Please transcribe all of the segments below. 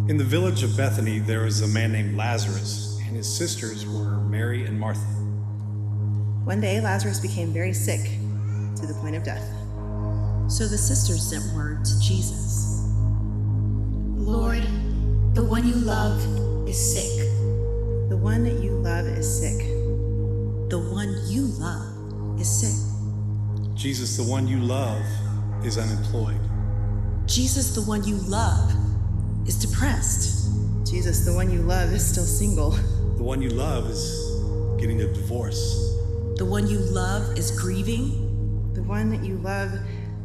In the village of Bethany, there was a man named Lazarus, and his sisters were Mary and Martha. One day, Lazarus became very sick, to the point of death. So the sisters sent word to Jesus. Lord, the one you love is sick. The one that you love is sick. The one you love is sick. Jesus, the one you love, is unemployed. Jesus, the one you love, is depressed. Jesus, the one you love, is still single. The one you love is getting a divorce. The one you love is grieving. The one that you love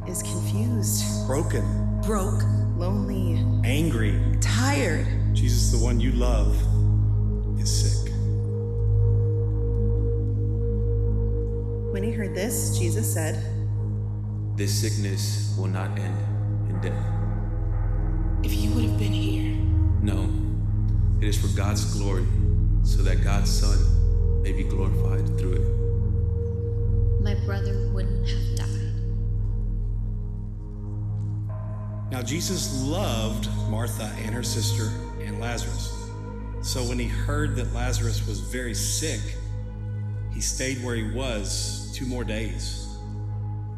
is confused, Broken. Broke. lonely, Angry. Tired. Jesus, the one you love, is sick. When he heard this, Jesus said, This sickness will not end in death. If you would have been here, No, it is for God's glory, so that God's Son may be glorified through it. my brother wouldn't have died. Now Jesus loved Martha and her sister and Lazarus. So when he heard that Lazarus was very sick, he stayed where he was 2 more days.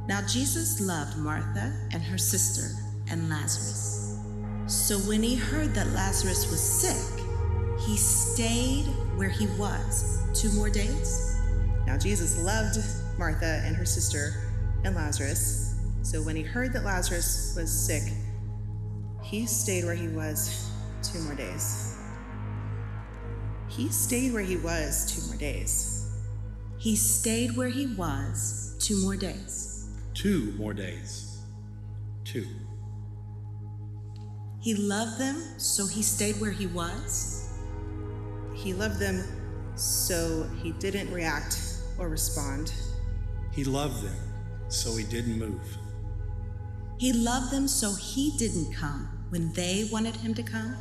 Now Jesus loved Martha and her sister and Lazarus. So when he heard that Lazarus was sick, he stayed where he was 2 more days. Now Jesus loved Martha and her sister and Lazarus. So when he heard that Lazarus was sick, he stayed where he was 2 more days. He stayed where he was 2 more days. He stayed where he was 2 more days. 2 more days. 2. He loved them, so he stayed where he was. He loved them, so he didn't react or respond. He loved them, so he didn't move. He loved them, so he didn't come when they wanted him to come.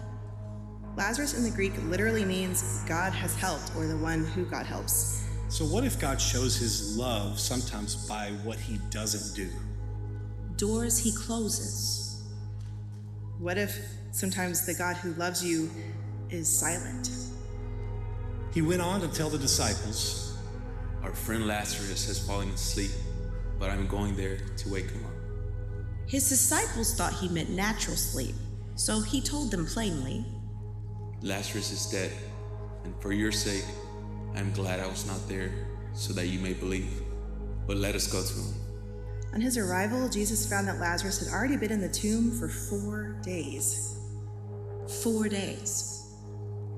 Lazarus in the Greek literally means God has helped, or the one who God helps. So what if God shows his love sometimes by what he doesn't do? Doors he closes. What if sometimes the God who loves you is silent? He went on to tell the disciples, Our friend Lazarus has fallen asleep, but I'm going there to wake him up. His disciples thought he meant natural sleep, so he told them plainly, Lazarus is dead, and for your sake, I am glad I was not there, so that you may believe. But let us go to him. On his arrival, Jesus found that Lazarus had already been in the tomb for 4 days. 4 days.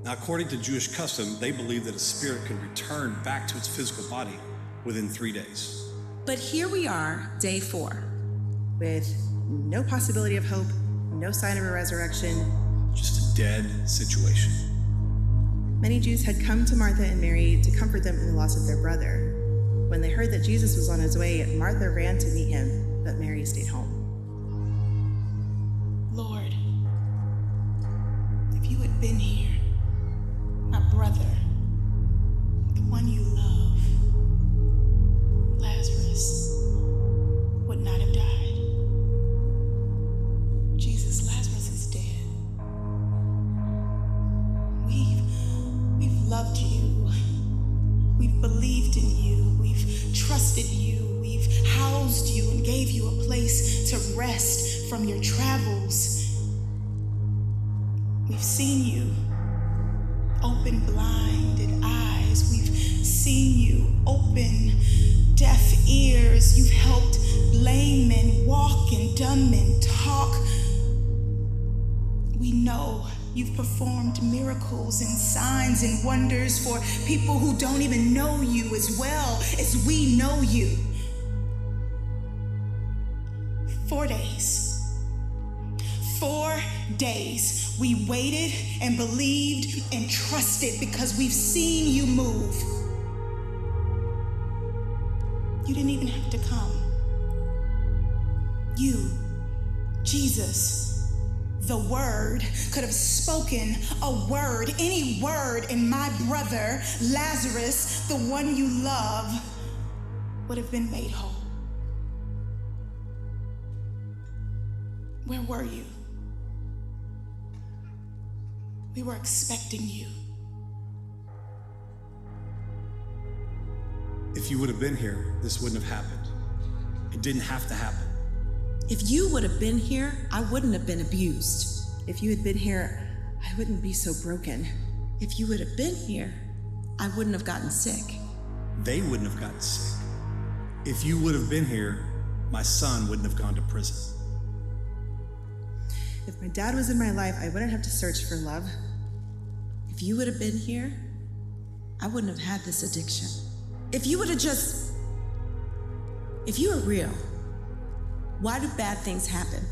now according to Jewish custom, they believed that a spirit could return back to its physical body within 3 days. But here we are, day 4. With no possibility of hope, no sign of a resurrection. Just a dead situation. Many Jews had come to Martha and Mary to comfort them in the loss of their brother. When they heard that Jesus was on his way, Martha ran to meet him, but Mary stayed home. Lord, if you had been here, my brother, the one you love, Lazarus, would not have died. Jesus, Lazarus is dead. We've loved you. We've believed in you. We've trusted you. We've housed you and gave you a place to rest from your travels. We've seen you open blinded eyes. We've seen you open deaf ears. You've helped lame men walk and dumb men talk. We know you've performed miracles and signs and wonders for people who don't even know you as well as we know you. 4 days. 4 days. We waited and believed and trusted because we've seen you move. You didn't even have to come. You, Jesus, the Word, could have spoken a word, any word, and my brother, Lazarus, the one you love, would have been made whole. Where were you? We were expecting you. If you would have been here, this wouldn't have happened. It didn't have to happen. If you would have been here, I wouldn't have been abused. If you had been here, I wouldn't be so broken. If you would have been here, I wouldn't have gotten sick. They wouldn't have gotten sick. If you would have been here, my son wouldn't have gone to prison. If my dad was in my life, I wouldn't have to search for love. If you would have been here, I wouldn't have had this addiction. If you were real, why do bad things happen?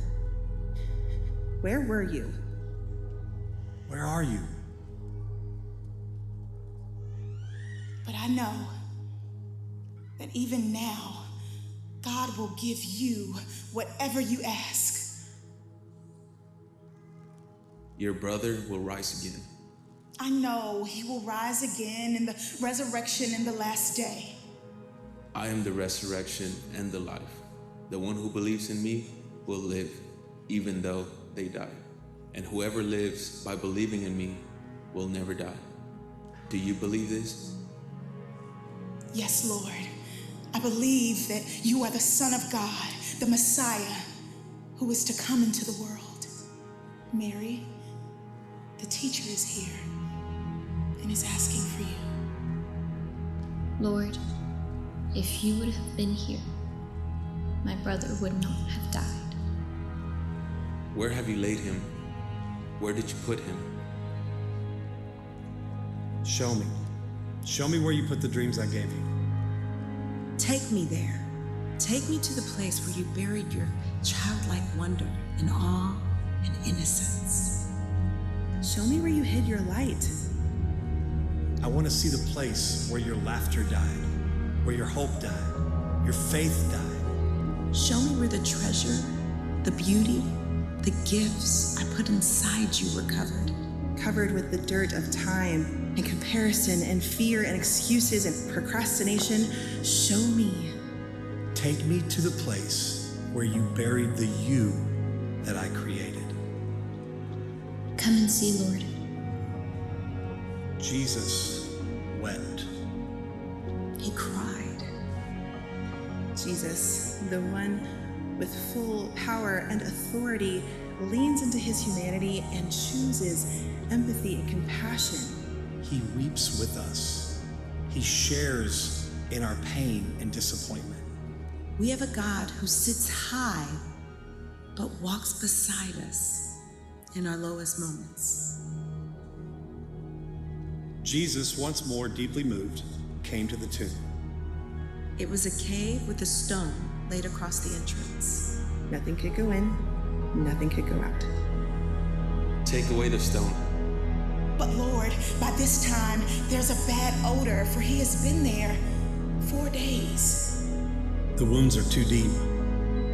Where were you? Where are you? But I know that even now, God will give you whatever you ask. Your brother will rise again. I know he will rise again in the resurrection in the last day. I am the resurrection and the life. The one who believes in me will live, even though they die. And whoever lives by believing in me will never die. Do you believe this? Yes, Lord. I believe that you are the Son of God, the Messiah, who is to come into the world. Mary, the teacher is here and is asking for you. Lord, if you would have been here, my brother would not have died. Where have you laid him? Where did you put him? Show me. Show me where you put the dreams I gave you. Take me there. Take me to the place where you buried your childlike wonder and awe and innocence. Show me where you hid your light. I want to see the place where your laughter died, where your hope died, your faith died. Show me where the treasure, the beauty, the gifts I put inside you were covered. Covered with the dirt of time and comparison and fear and excuses and procrastination. Show me. Take me to the place where you buried the you that I created. Come and see, Lord. Jesus wept. He cried. Jesus, the one with full power and authority, leans into his humanity and chooses empathy and compassion. He weeps with us. He shares in our pain and disappointment. We have a God who sits high but walks beside us in our lowest moments. Jesus, once more deeply moved, came to the tomb. It was a cave with a stone laid across the entrance. Nothing could go in, nothing could go out. Take away the stone. But Lord, by this time, there's a bad odor, for he has been there 4 days. The wounds are too deep.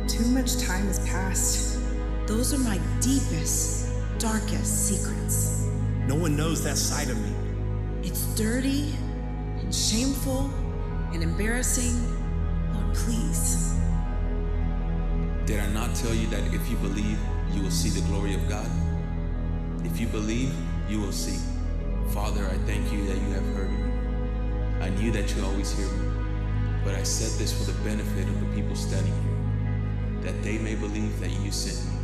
Too much time has passed. Those are my deepest, darkest secrets. No one knows that side of me. It's dirty and shameful and embarrassing. Lord, please. Did I not tell you that if you believe, you will see the glory of God? If you believe, you will see. Father, I thank you that you have heard me. I knew that you always hear me, but I said this for the benefit of the people standing here, that they may believe that you sent me.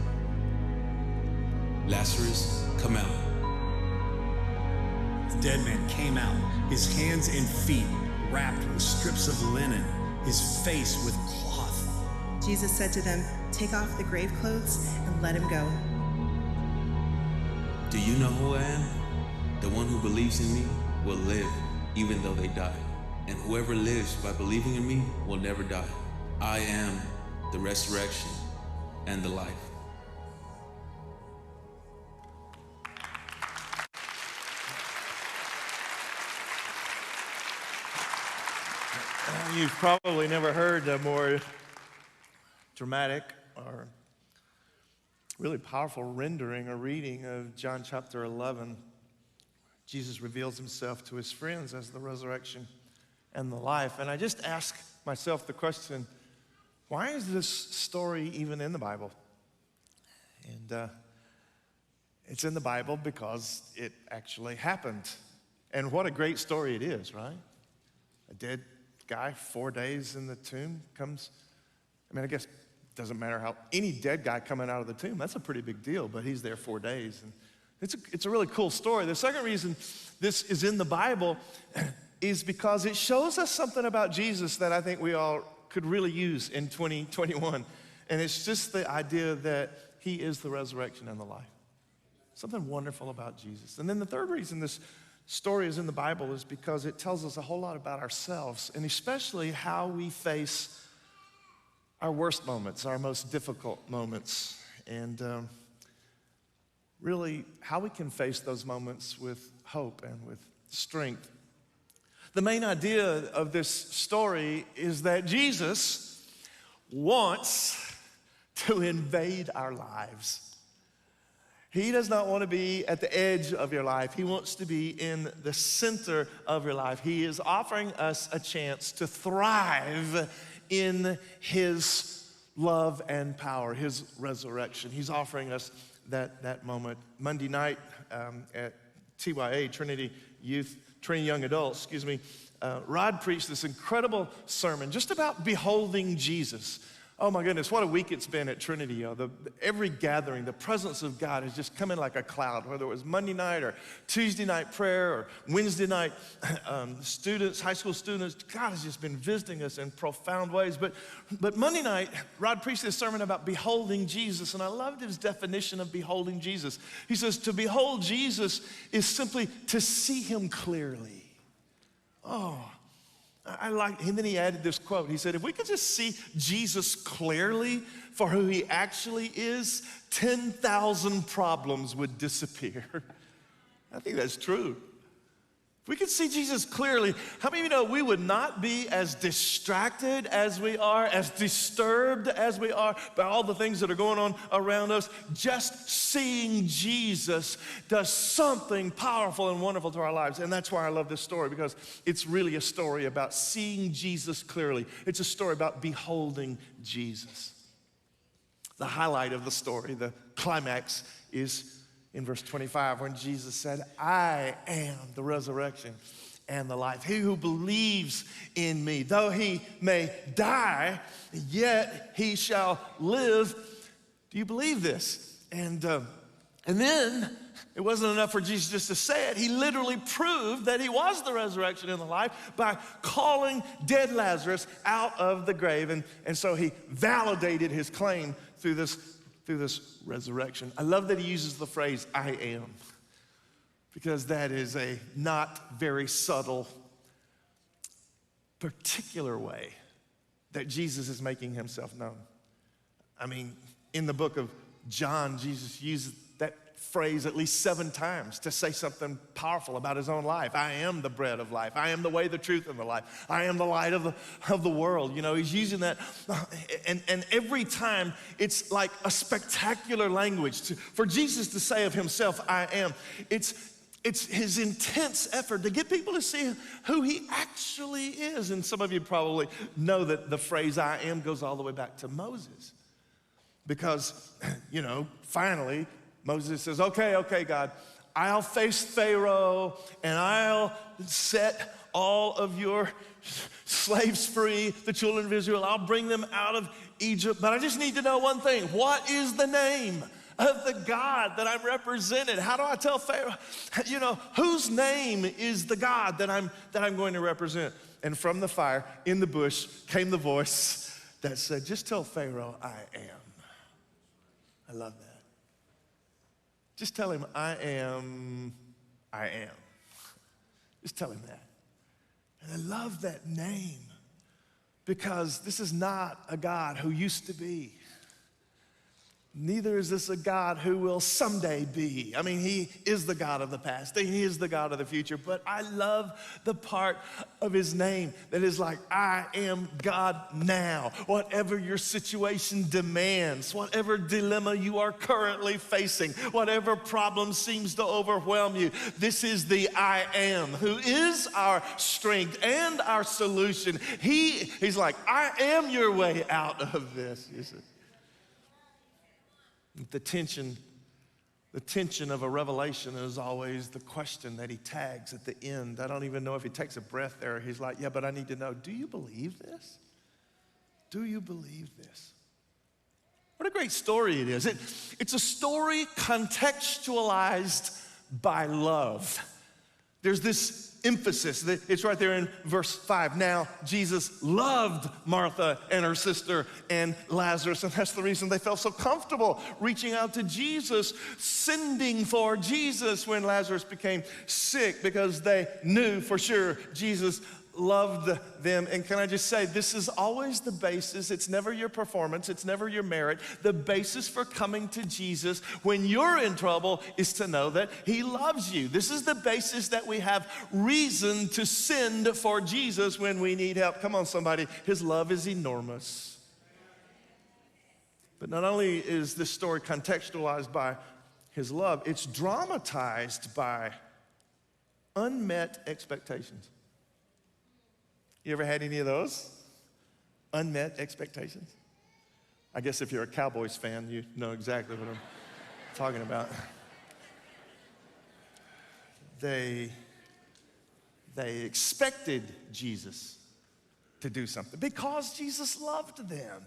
Lazarus, come out. The dead man came out, his hands and feet wrapped with strips of linen, his face with cloth. Jesus said to them, "Take off the grave clothes and let him go." Do you know who I am? The one who believes in me will live even though they die. And whoever lives by believing in me will never die. I am the resurrection and the life. You've probably never heard a more dramatic or really powerful rendering or reading of John chapter 11. Jesus reveals himself to his friends as the resurrection and the life. And I just ask myself the question, why is this story even in the Bible? And it's in the Bible because it actually happened. And what a great story it is, right? A dead guy, 4 days in the tomb, comes. I mean, I guess it doesn't matter how any dead guy coming out of the tomb, that's a pretty big deal, but he's there 4 days. And it's a really cool story. The second reason this is in the Bible is because it shows us something about Jesus that I think we all could really use in 2021. And it's just the idea that he is the resurrection and the life. Something wonderful about Jesus. And then the third reason this story is in the Bible is because it tells us a whole lot about ourselves, and especially how we face our worst moments, our most difficult moments, and really how we can face those moments with hope and with strength. The main idea of this story is that Jesus wants to invade our lives. He does not want to be at the edge of your life. He wants to be in the center of your life. He is offering us a chance to thrive in his love and power, his resurrection. He's offering us that moment. Monday night at TYA, Trinity Young Adults, Rod preached this incredible sermon just about beholding Jesus. Oh my goodness, what a week it's been at Trinity. Every gathering, the presence of God has just come in like a cloud, whether it was Monday night or Tuesday night prayer or Wednesday night students, high school students. God has just been visiting us in profound ways. But Monday night, Rod preached this sermon about beholding Jesus, and I loved his definition of beholding Jesus. He says, to behold Jesus is simply to see him clearly. Oh, I like, and then he added this quote. He said, if we could just see Jesus clearly for who he actually is, 10,000 problems would disappear. I think that's true. If we could see Jesus clearly, how many of you know we would not be as distracted as we are, as disturbed as we are by all the things that are going on around us? Just seeing Jesus does something powerful and wonderful to our lives. And that's why I love this story, because it's really a story about seeing Jesus clearly. It's a story about beholding Jesus. The highlight of the story, the climax, is in verse 25, when Jesus said, I am the resurrection and the life. He who believes in me, though he may die, yet he shall live. Do you believe this? And then it wasn't enough for Jesus just to say it. He literally proved that he was the resurrection and the life by calling dead Lazarus out of the grave. And so he validated his claim through this resurrection. I love that he uses the phrase, I am, because that is a not very subtle, particular way that Jesus is making himself known. I mean, in the book of John, Jesus uses that phrase at least 7 times to say something powerful about his own life. I am the bread of life. I am the way, the truth, and the life. I am the light of the world. You know, he's using that. And every time it's like a spectacular language. For Jesus to say of himself, I am, it's his intense effort to get people to see who he actually is. And some of you probably know that the phrase I am goes all the way back to Moses. Because, you know, finally, Moses says, okay, God, I'll face Pharaoh and I'll set all of your slaves free, the children of Israel. I'll bring them out of Egypt. But I just need to know one thing. What is the name of the God that I'm represented? How do I tell Pharaoh, you know, whose name is the God that I'm going to represent? And from the fire in the bush came the voice that said, just tell Pharaoh I am. I love that. Just tell him, I am. Just tell him that. And I love that name because this is not a God who used to be. Neither is this a God who will someday be. I mean, he is the God of the past. He is the God of the future. But I love the part of his name that is like, I am God now. Whatever your situation demands, whatever dilemma you are currently facing, whatever problem seems to overwhelm you, this is the I am, who is our strength and our solution. He's like, I am your way out of this. You see? The tension of a revelation is always the question that he tags at the end. I don't even know if he takes a breath there. He's like, yeah, but I need to know, do you believe this? Do you believe this? What a great story it is. It's a story contextualized by love. There's this emphasis. It's right there in verse 5. Now, Jesus loved Martha and her sister and Lazarus, and that's the reason they felt so comfortable reaching out to Jesus, sending for Jesus when Lazarus became sick, because they knew for sure Jesus loved them. And can I just say, this is always the basis. It's never your performance. It's never your merit. The basis for coming to Jesus when you're in trouble is to know that he loves you. This is the basis that we have reason to send for Jesus when we need help. Come on, somebody. His love is enormous. But not only is this story contextualized by his love, it's dramatized by unmet expectations. You ever had any of those? Unmet expectations? I guess if you're a Cowboys fan, you know exactly what I'm talking about. They expected Jesus to do something because Jesus loved them.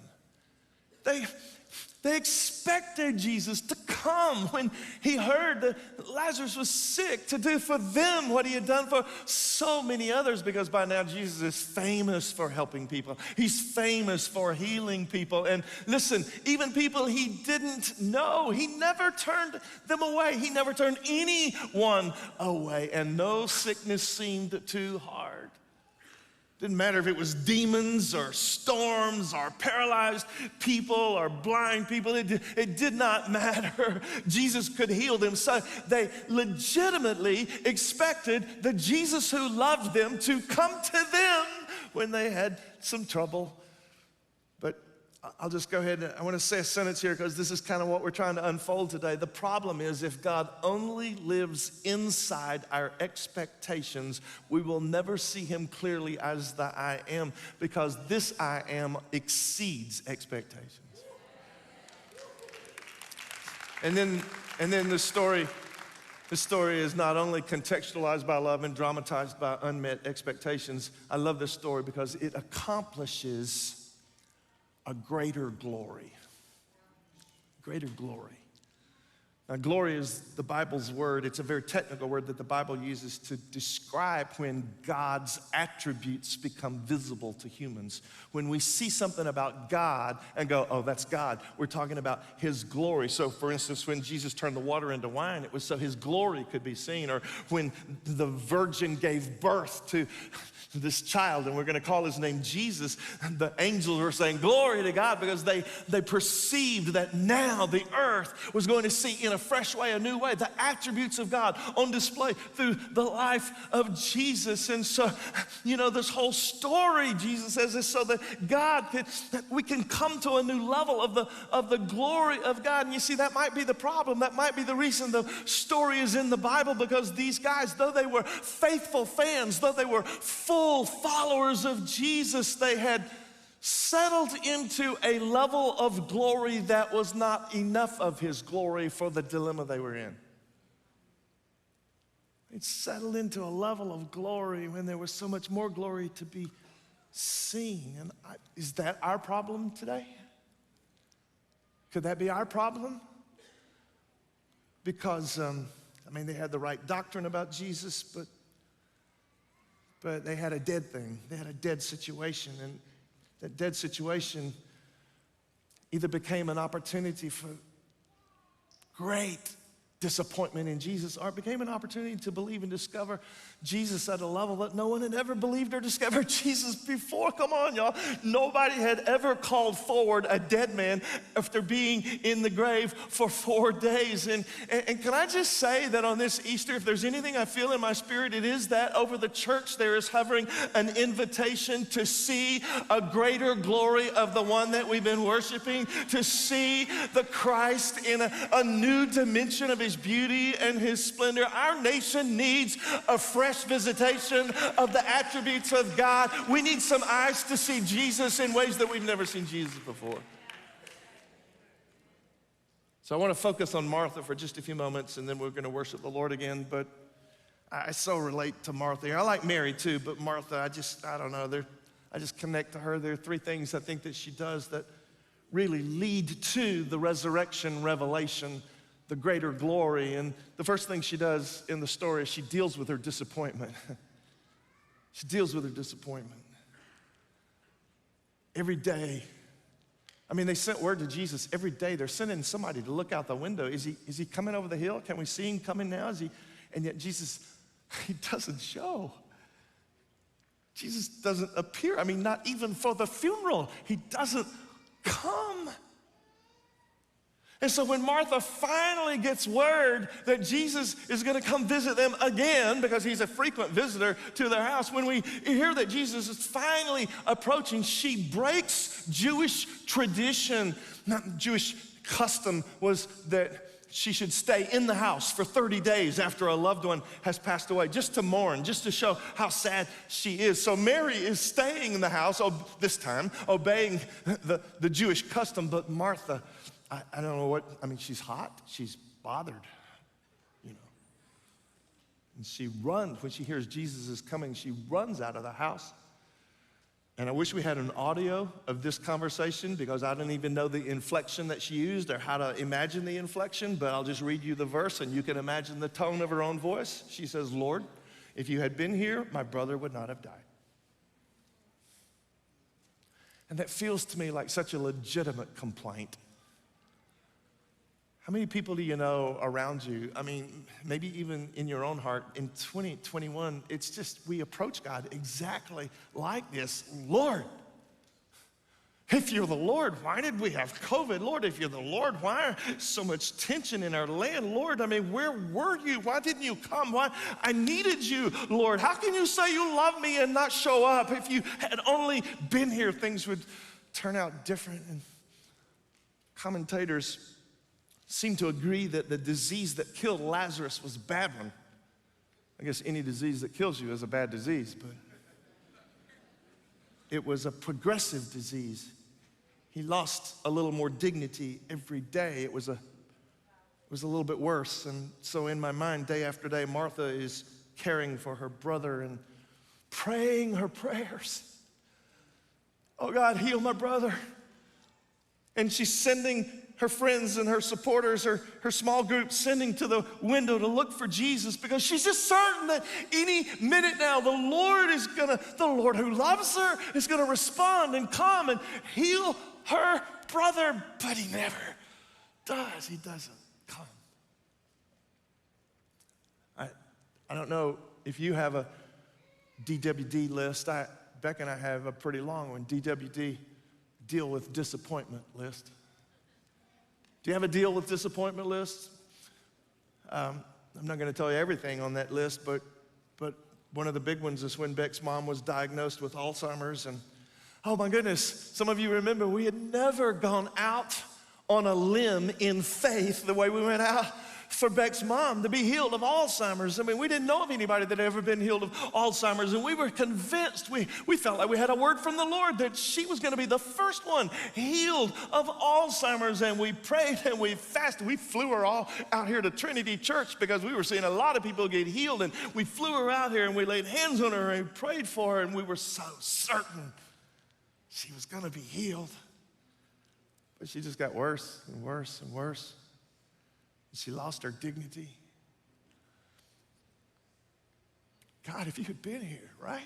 They expected Jesus to come when he heard that Lazarus was sick, to do for them what he had done for so many others, because by now Jesus is famous for helping people. He's famous for healing people. And listen, even people he didn't know, he never turned them away. He never turned anyone away, and no sickness seemed too hard. Didn't matter if it was demons or storms or paralyzed people or blind people. It did not matter. Jesus could heal them. So they legitimately expected the Jesus who loved them to come to them when they had some trouble. But I'll just go ahead and I want to say a sentence here, because this is kind of what we're trying to unfold today. The problem is, if God only lives inside our expectations, we will never see him clearly as the I am, because this I am exceeds expectations. And then the story is not only contextualized by love and dramatized by unmet expectations. I love this story because it accomplishes a greater glory. Greater glory. Now, glory is the Bible's word. It's a very technical word that the Bible uses to describe when God's attributes become visible to humans. When we see something about God and go, oh, that's God, we're talking about his glory. So, for instance, when Jesus turned the water into wine, it was so his glory could be seen. Or when the virgin gave birth to this child, and we're going to call his name Jesus, the angels were saying, glory to God, because they perceived that now the earth was going to see in a fresh way, a new way, the attributes of God on display through the life of Jesus. And so, this whole story, Jesus says, is so that we can come to a new level of the glory of God. And you see, that might be the problem. That might be the reason the story is in the Bible, because these guys, though they were faithful fans, though they were full followers of Jesus, they had settled into a level of glory that was not enough of his glory for the dilemma they were in. They'd settled into a level of glory when there was so much more glory to be seen. And is that our problem today? Could that be our problem? Because, they had the right doctrine about Jesus, but they had a dead thing. They had a dead situation, and that dead situation either became an opportunity for great disappointment in Jesus' art became an opportunity to believe and discover Jesus at a level that no one had ever believed or discovered Jesus before. Come on, y'all. Nobody had ever called forward a dead man after being in the grave for 4 days. And can I just say that on this Easter, if there's anything I feel in my spirit, it is that over the church there is hovering an invitation to see a greater glory of the one that we've been worshiping, to see the Christ in a new dimension of his beauty and his splendor. Our nation needs a fresh visitation of the attributes of God. We need some eyes to see Jesus in ways that we've never seen Jesus before. So I want to focus on Martha for just a few moments, and then we're going to worship the Lord again. But I so relate to Martha. I like Mary too, but Martha, I don't know. I just connect to her. There are 3 things I think that she does that really lead to the resurrection revelation, the greater glory. And the first thing she does in the story is she deals with her disappointment. She deals with her disappointment. Every day, I mean, they sent word to Jesus every day. They're sending somebody to look out the window. Is he coming over the hill? Can we see him coming now? And yet Jesus, he doesn't show. Jesus doesn't appear. I mean, not even for the funeral. He doesn't come. And so when Martha finally gets word that Jesus is going to come visit them again, because he's a frequent visitor to their house, when we hear that Jesus is finally approaching, she breaks Jewish tradition. Not Jewish custom was that she should stay in the house for 30 days after a loved one has passed away, just to mourn, just to show how sad she is. So Mary is staying in the house, this time, obeying the Jewish custom, but Martha, I don't know what, I mean, she's hot, she's bothered, you know. And she runs, when she hears Jesus is coming, she runs out of the house. And I wish we had an audio of this conversation, because I don't even know the inflection that she used or how to imagine the inflection, but I'll just read you the verse and you can imagine the tone of her own voice. She says, "Lord, if you had been here, my brother would not have died." And that feels to me like such a legitimate complaint. How many people do you know around you? I mean, maybe even in your own heart, in 2021, it's just, we approach God exactly like this. Lord, if you're the Lord, why did we have COVID? Lord, if you're the Lord, why so much tension in our land? Lord, I mean, where were you? Why didn't you come? Why? I needed you, Lord. How can you say you love me and not show up? If you had only been here, things would turn out different. And commentators seem to agree that the disease that killed Lazarus was a bad one. I guess any disease that kills you is a bad disease, but it was a progressive disease. He lost a little more dignity every day. It was a little bit worse. And so in my mind, day after day, Martha is caring for her brother and praying her prayers. Oh God, heal my brother. And she's sending her friends and her supporters, her small group, sending to the window to look for Jesus, because she's just certain that any minute now the Lord who loves her is gonna respond and come and heal her brother, but he never does. He doesn't come. I don't know if you have a DWD list. Beck and I have a pretty long one, DWD, deal with disappointment list. Do you have a deal with disappointment list? I'm not going to tell you everything on that list, but one of the big ones is when Beck's mom was diagnosed with Alzheimer's. And oh my goodness, some of you remember we had never gone out on a limb in faith the way we went out for Beck's mom to be healed of Alzheimer's. I mean, we didn't know of anybody that had ever been healed of Alzheimer's, and we were convinced, we felt like we had a word from the Lord that she was going to be the first one healed of Alzheimer's. And we prayed and we fasted. We flew her all out here to Trinity Church because we were seeing a lot of people get healed, and we flew her out here and we laid hands on her and prayed for her, and we were so certain she was going to be healed. But she just got worse and worse and worse. She lost her dignity. God, if you had been here, right?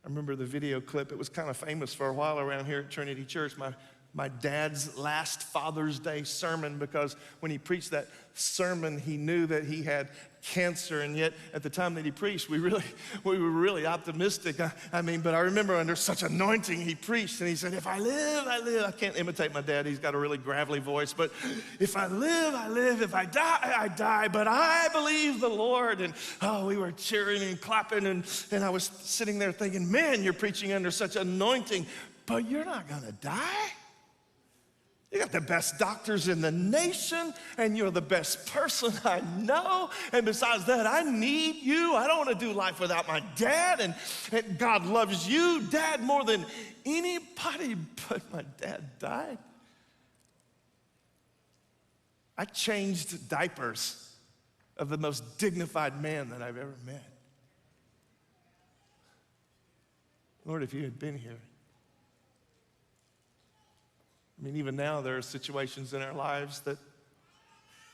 I remember the video clip. It was kind of famous for a while around here at Trinity Church. My my dad's last Father's Day sermon, because when he preached that sermon, he knew that he had cancer, and yet at the time that he preached, we were really optimistic. But I remember under such anointing, he preached, and he said, if I live, I live. I can't imitate my dad. He's got a really gravelly voice, but if I live, I live. If I die, I die, but I believe the Lord. And we were cheering and clapping, and I was sitting there thinking, man, you're preaching under such anointing, but you're not gonna die. You got the best doctors in the nation, and you're the best person I know. And besides that, I need you. I don't want to do life without my dad. And God loves you, Dad, more than anybody, but my dad died. I changed diapers of the most dignified man that I've ever met. Lord, if you had been here. Even now there are situations in our lives that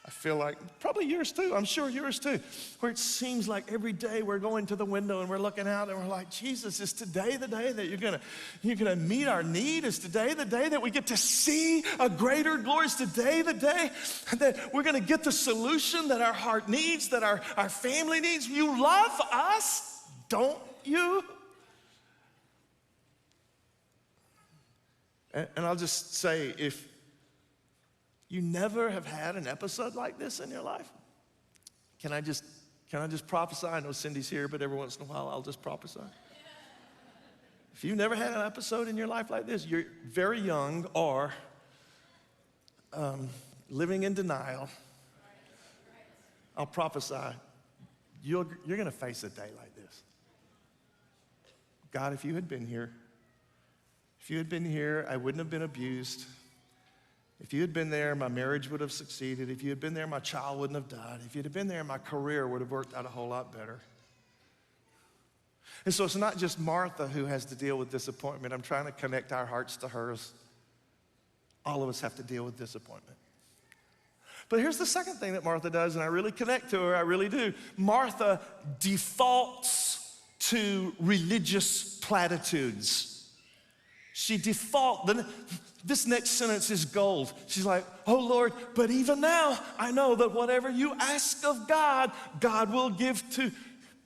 I feel like, probably yours too, I'm sure yours too, where it seems like every day we're going to the window and we're looking out and we're like, Jesus, is today the day that you're gonna meet our need? Is today the day that we get to see a greater glory? Is today the day that we're gonna get the solution that our heart needs, that our family needs? You love us, don't you? And I'll just say, if you never have had an episode like this in your life, can I just prophesy? I know Cindy's here, but every once in a while I'll just prophesy. If you've never had an episode in your life like this, you're very young or living in denial, I'll prophesy, you're gonna face a day like this. God, if you had been here, I wouldn't have been abused. If you had been there, my marriage would have succeeded. If you had been there, my child wouldn't have died. If you'd have been there, my career would have worked out a whole lot better. And so it's not just Martha who has to deal with disappointment. I'm trying to connect our hearts to hers. All of us have to deal with disappointment. But here's the second thing that Martha does, and I really connect to her, I really do. Martha defaults to religious platitudes. She this next sentence is gold. She's like, oh Lord, but even now I know that whatever you ask of God, God will give to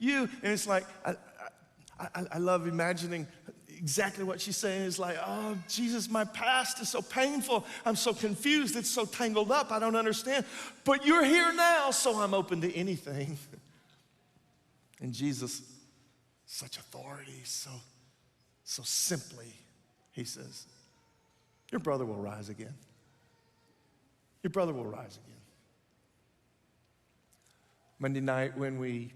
you. And it's like, I love imagining exactly what she's saying. Is like, oh Jesus, my past is so painful. I'm so confused, it's so tangled up, I don't understand. But you're here now, so I'm open to anything. And Jesus, such authority, so simply, he says, your brother will rise again. Your brother will rise again. Monday night when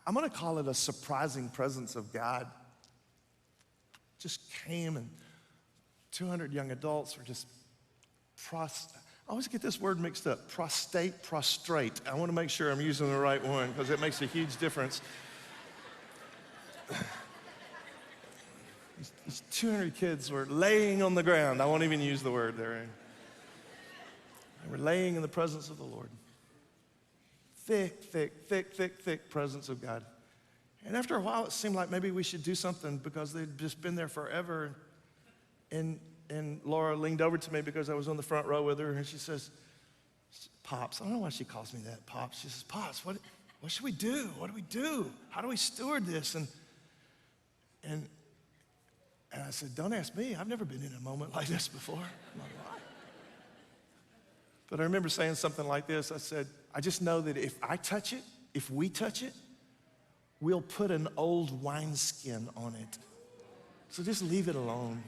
I'm gonna call it a surprising presence of God, just came, and 200 young adults were just I always get this word mixed up, prostrate. I wanna make sure I'm using the right one because it makes a huge difference. These 200 kids were laying on the ground. I won't even use the word there. They were laying in the presence of the Lord. Thick presence of God. And after a while, it seemed like maybe we should do something because they'd just been there forever. And Laura leaned over to me because I was on the front row with her, and she says, Pops, I don't know why she calls me that, Pops. She says, Pops, what should we do? What do we do? How do we steward this? And I said, don't ask me. I've never been in a moment like this before in my life. But I remember saying something like this. I said, I just know that if we touch it, we'll put an old wineskin on it. So just leave it alone.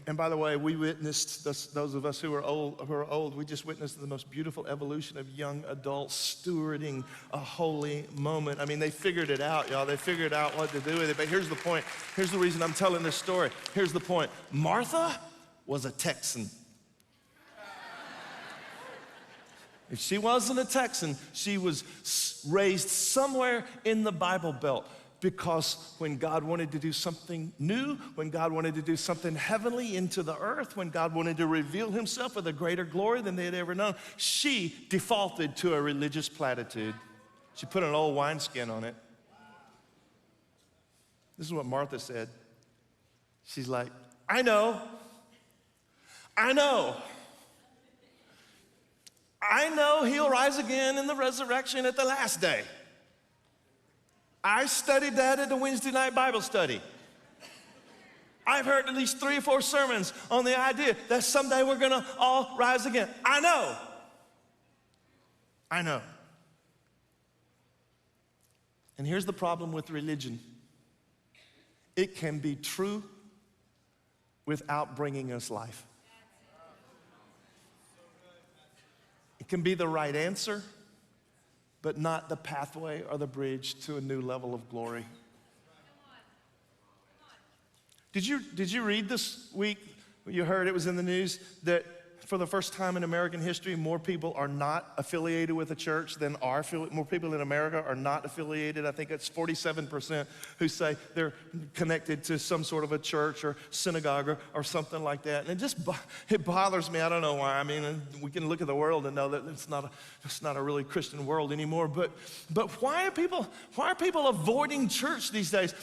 And by the way, we witnessed, those of us who are old, we just witnessed the most beautiful evolution of young adults stewarding a holy moment. I mean, they figured it out, y'all. They figured out what to do with it. But here's the point. Here's the reason I'm telling this story. Here's the point. Martha was a Texan. If she wasn't a Texan, she was raised somewhere in the Bible Belt. Because when God wanted to do something new, when God wanted to do something heavenly into the earth, when God wanted to reveal himself with a greater glory than they had ever known, she defaulted to a religious platitude. She put an old wineskin on it. This is what Martha said. She's like, I know. I know he'll rise again in the resurrection at the last day. I studied that at the Wednesday night Bible study. I've heard at least 3 or 4 sermons on the idea that someday we're gonna all rise again. I know. And here's the problem with religion. It can be true without bringing us life. It can be the right answer, but not the pathway or the bridge to a new level of glory. Did you read this week? You heard it was in the news that for the first time in American history, more people are not affiliated with a church than are. More people in America are not affiliated. I think it's 47% who say they're connected to some sort of a church or synagogue or something like that. And it bothers me. I don't know why. I mean, we can look at the world and know that it's not a really Christian world anymore. But why are people avoiding church these days?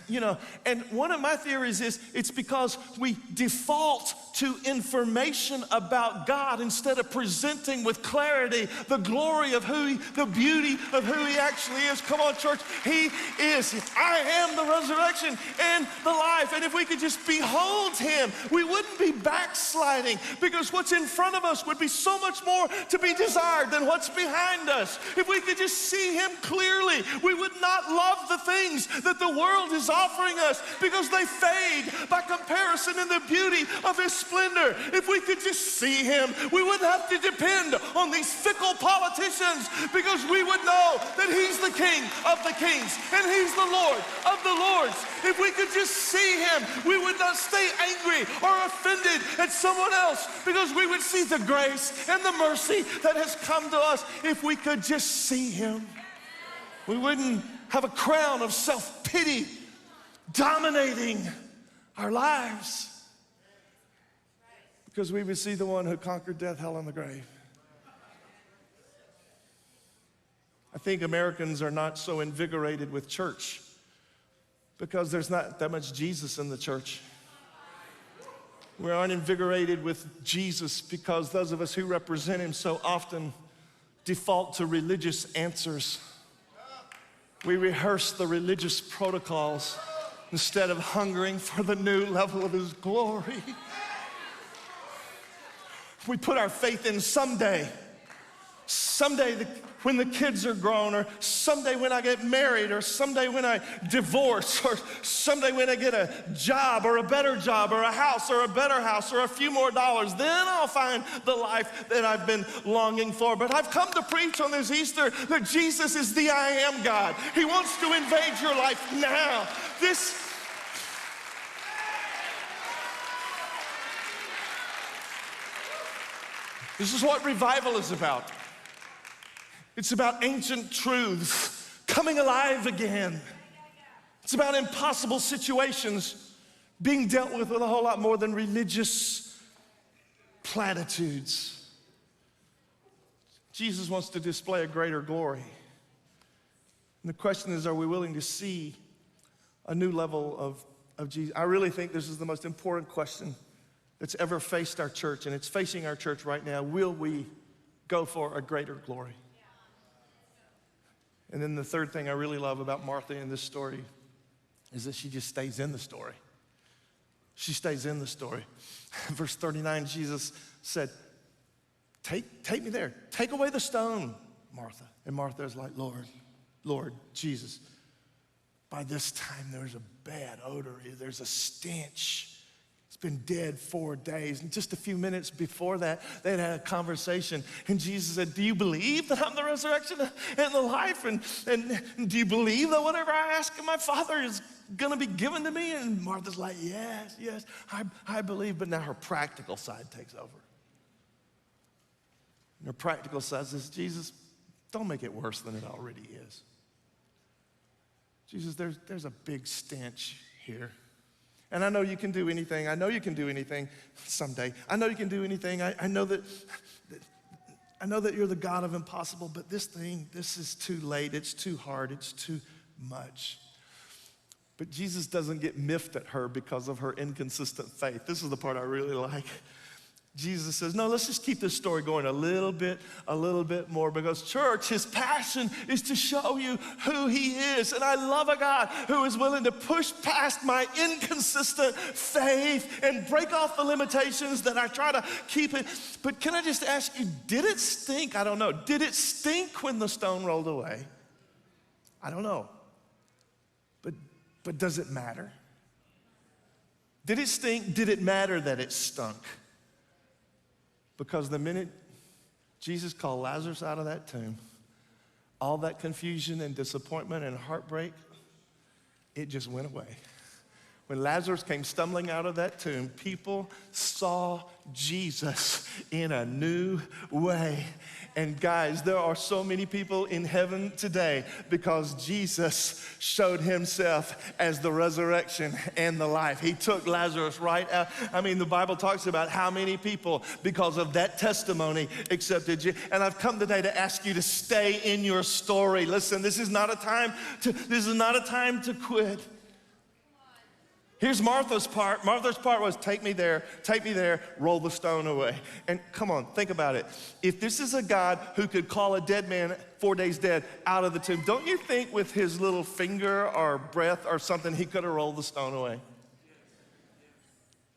You know, and one of my theories is it's because we default to information about God instead of presenting with clarity the glory of the beauty of who he actually is. Come on, church. He is. I am the resurrection and the life. And if we could just behold him, we wouldn't be backsliding, because what's in front of us would be so much more to be desired than what's behind us. If we could just see him clearly, we would not love the things that the world is offering us, because they fade by comparison in the beauty of his splendor. If we could just see him, we wouldn't have to depend on these fickle politicians, because we would know that he's the King of the kings and he's the Lord of the lords. If we could just see him, we would not stay angry or offended at someone else, because we would see the grace and the mercy that has come to us. If we could just see him, we wouldn't have a crown of self-pity dominating our lives, because we would see the one who conquered death, hell, and the grave. I think Americans are not so invigorated with church because there's not that much Jesus in the church. We aren't invigorated with Jesus because those of us who represent him so often default to religious answers. We rehearse the religious protocols instead of hungering for the new level of his glory. We put our faith in someday when the kids are grown, or someday when I get married, or someday when I divorce, or someday when I get a job or a better job or a house or a better house or a few more dollars, then I'll find the life that I've been longing for. But I've come to preach on this Easter that Jesus is the I am God. He wants to invade your life now. This is what revival is about. It's about ancient truths coming alive again. It's about impossible situations being dealt with a whole lot more than religious platitudes. Jesus wants to display a greater glory. And the question is, are we willing to see a new level of Jesus? I really think this is the most important question that's ever faced our church, and it's facing our church right now. Will we go for a greater glory? And then the third thing I really love about Martha in this story is that she just stays in the story. She stays in the story. Verse 39, Jesus said, take me there. Take away the stone, Martha. And Martha is like, Lord, Jesus, by this time there's a bad odor here. There's a stench. It's been dead 4 days. And just a few minutes before that, they had a conversation. And Jesus said, do you believe that I'm the resurrection and the life? And do you believe that whatever I ask of my Father is going to be given to me? And Martha's like, yes, I believe. But now her practical side takes over. And her practical side says, Jesus, don't make it worse than it already is. Jesus, there's a big stench here. And I know you can do anything. I know you can do anything someday. I know you can do anything. I know that you're the God of impossible, but this is too late. It's too hard. It's too much. But Jesus doesn't get miffed at her because of her inconsistent faith. This is the part I really like. Jesus says, no, let's just keep this story going a little bit more, because church, his passion is to show you who he is. And I love a God who is willing to push past my inconsistent faith and break off the limitations that I try to keep it. But can I just ask you, did it stink? I don't know. Did it stink when the stone rolled away? I don't know. But does it matter? Did it stink? Did it matter that it stunk? Because the minute Jesus called Lazarus out of that tomb, all that confusion and disappointment and heartbreak, it just went away. When Lazarus came stumbling out of that tomb, people saw Jesus in a new way. And guys, there are so many people in heaven today because Jesus showed himself as the resurrection and the life. He took Lazarus right out. I mean, the Bible talks about how many people, because of that testimony, accepted Jesus. And I've come today to ask you to stay in your story. Listen, this is not a time to quit. Here's Martha's part. Martha's part was take me there, roll the stone away. And come on, think about it. If this is a God who could call a dead man 4 days dead out of the tomb, don't you think with his little finger or breath or something, he could have rolled the stone away?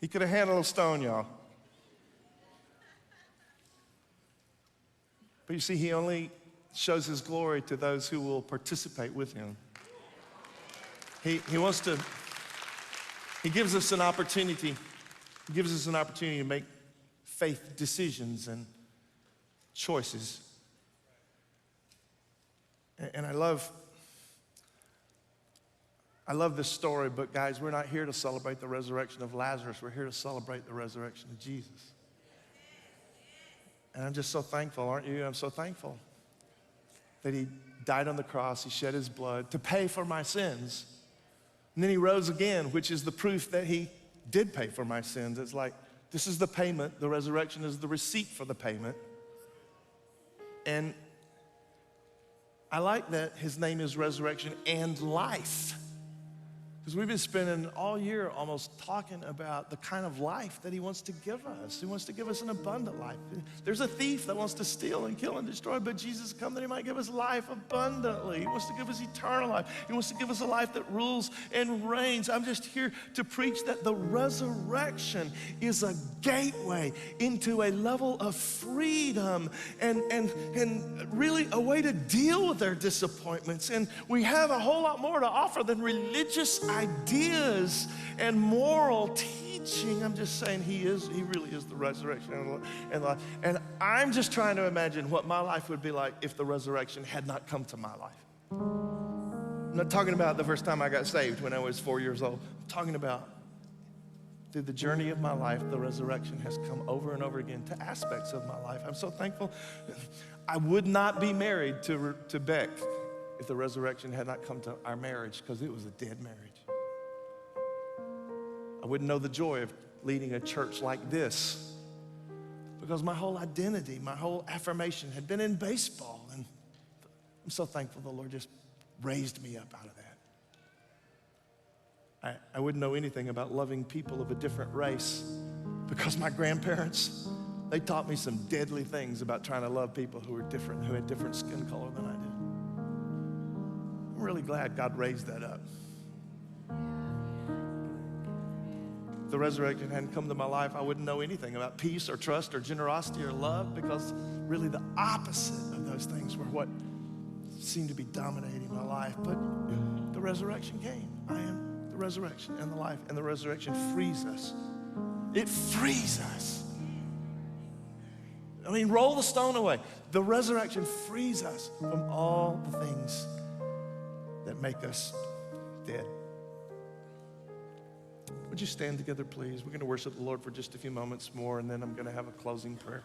He could have handled a stone, y'all. But you see, he only shows his glory to those who will participate with him. He gives us an opportunity. He gives us an opportunity to make faith decisions and choices. And I love this story, but guys, we're not here to celebrate the resurrection of Lazarus. We're here to celebrate the resurrection of Jesus. And I'm just so thankful, aren't you? I'm so thankful that he died on the cross, he shed his blood to pay for my sins. And then he rose again, which is the proof that he did pay for my sins. It's like, this is the payment. The resurrection is the receipt for the payment. And I like that his name is Resurrection and Life. Because we've been spending all year almost talking about the kind of life that he wants to give us. He wants to give us an abundant life. There's a thief that wants to steal and kill and destroy, but Jesus come that he might give us life abundantly. He wants to give us eternal life. He wants to give us a life that rules and reigns. I'm just here to preach that the resurrection is a gateway into a level of freedom and really a way to deal with our disappointments. And we have a whole lot more to offer than religious ideas and moral teaching. I'm just saying he really is the resurrection and life. And I'm just trying to imagine what my life would be like if the resurrection had not come to my life. I'm not talking about the first time I got saved when I was 4 years old. I'm talking about through the journey of my life, the resurrection has come over and over again to aspects of my life. I'm so thankful. I would not be married to Beck if the resurrection had not come to our marriage, because it was a dead marriage. I wouldn't know the joy of leading a church like this, because my whole identity, my whole affirmation had been in baseball. And I'm so thankful the Lord just raised me up out of that. I wouldn't know anything about loving people of a different race, because my grandparents, they taught me some deadly things about trying to love people who were different, who had different skin color than I did. I'm really glad God raised that up. If the resurrection hadn't come to my life, I wouldn't know anything about peace or trust or generosity or love, because really the opposite of those things were what seemed to be dominating my life. But the resurrection came. I am the resurrection and the life, and the resurrection frees us. It frees us. I mean, roll the stone away. The resurrection frees us from all the things that make us dead. Would you stand together, please? We're going to worship the Lord for just a few moments more, and then I'm going to have a closing prayer.